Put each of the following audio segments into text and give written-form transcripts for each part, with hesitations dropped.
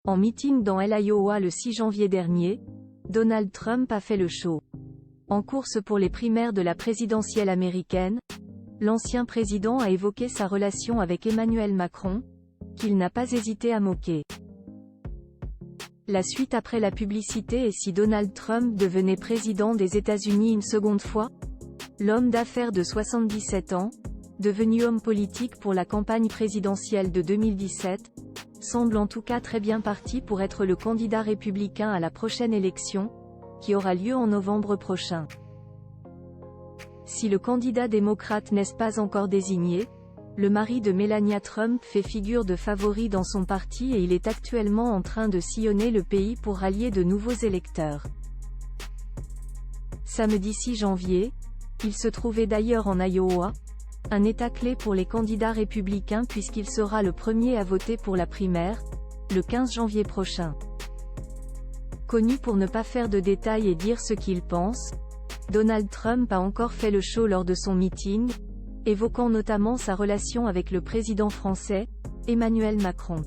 En meeting dans l'Iowa le 6 janvier dernier, Donald Trump a fait le show. En course pour les primaires de la présidentielle américaine, l'ancien président a évoqué sa relation avec Emmanuel Macron, qu'il n'a pas hésité à moquer. La suite après la publicité et si Donald Trump devenait président des États-Unis une seconde fois? L'homme d'affaires de 77 ans, devenu homme politique pour la campagne présidentielle de 2017, semble en tout cas très bien parti pour être le candidat républicain à la prochaine élection, qui aura lieu en novembre prochain. Si le candidat démocrate n'est pas encore désigné, le mari de Melania Trump fait figure de favori dans son parti et il est actuellement en train de sillonner le pays pour rallier de nouveaux électeurs. Samedi 6 janvier, il se trouvait d'ailleurs en Iowa, un état clé pour les candidats républicains puisqu'il sera le premier à voter pour la primaire, le 15 janvier prochain. Connu pour ne pas faire de détails et dire ce qu'il pense, Donald Trump a encore fait le show lors de son meeting, évoquant notamment sa relation avec le président français, Emmanuel Macron.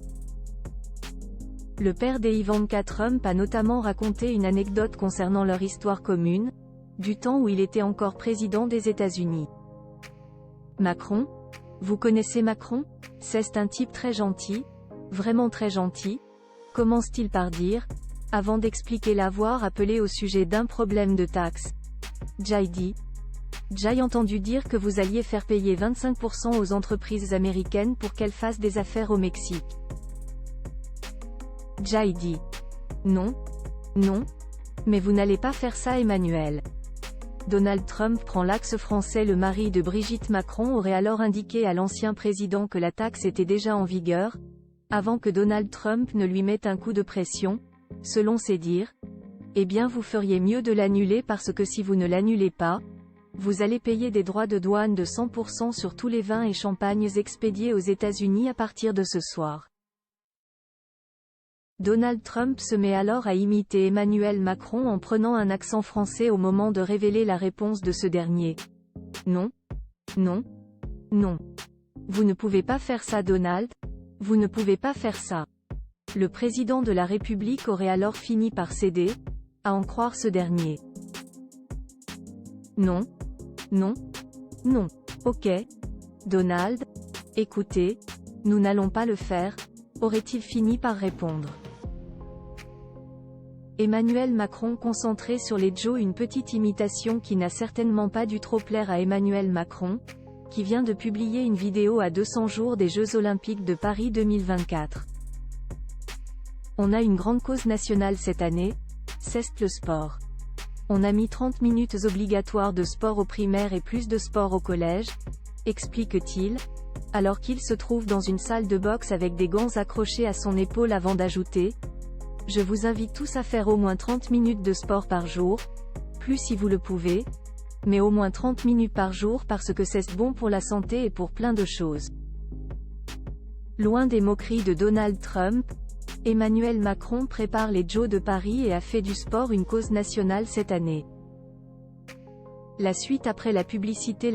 Le père d'Ivanka Trump a notamment raconté une anecdote concernant leur histoire commune, du temps où il était encore président des États-Unis. Macron? Vous connaissez Macron? C'est un type très gentil, vraiment très gentil, commence-t-il par dire, avant d'expliquer l'avoir appelé au sujet d'un problème de taxes. J'ai entendu dire que vous alliez faire payer 25% aux entreprises américaines pour qu'elles fassent des affaires au Mexique. J'ai dit. Non. Non. Mais vous n'allez pas faire ça Emmanuel. Donald Trump prend l'axe français. Le mari de Brigitte Macron aurait alors indiqué à l'ancien président que la taxe était déjà en vigueur, avant que Donald Trump ne lui mette un coup de pression, selon ses dires. Eh bien vous feriez mieux de l'annuler parce que si vous ne l'annulez pas, vous allez payer des droits de douane de 100% sur tous les vins et champagnes expédiés aux États-Unis à partir de ce soir. Donald Trump se met alors à imiter Emmanuel Macron en prenant un accent français au moment de révéler la réponse de ce dernier. Non. Non. Non. Vous ne pouvez pas faire ça Donald. Vous ne pouvez pas faire ça. Le président de la République aurait alors fini par céder, à en croire ce dernier. Non. Non. Non. Ok. Donald. Écoutez. Nous n'allons pas le faire, aurait-il fini par répondre. Emmanuel Macron concentré sur les Joe, une petite imitation qui n'a certainement pas dû trop plaire à Emmanuel Macron, qui vient de publier une vidéo à 200 jours des Jeux Olympiques de Paris 2024. On a une grande cause nationale cette année, c'est le sport. On a mis 30 minutes obligatoires de sport au primaire et plus de sport au collège, explique-t-il, alors qu'il se trouve dans une salle de boxe avec des gants accrochés à son épaule avant d'ajouter « Je vous invite tous à faire au moins 30 minutes de sport par jour, plus si vous le pouvez, mais au moins 30 minutes par jour parce que c'est bon pour la santé et pour plein de choses. » Loin des moqueries de Donald Trump, Emmanuel Macron prépare les Jeux de Paris et a fait du sport une cause nationale cette année. La suite après la publicité.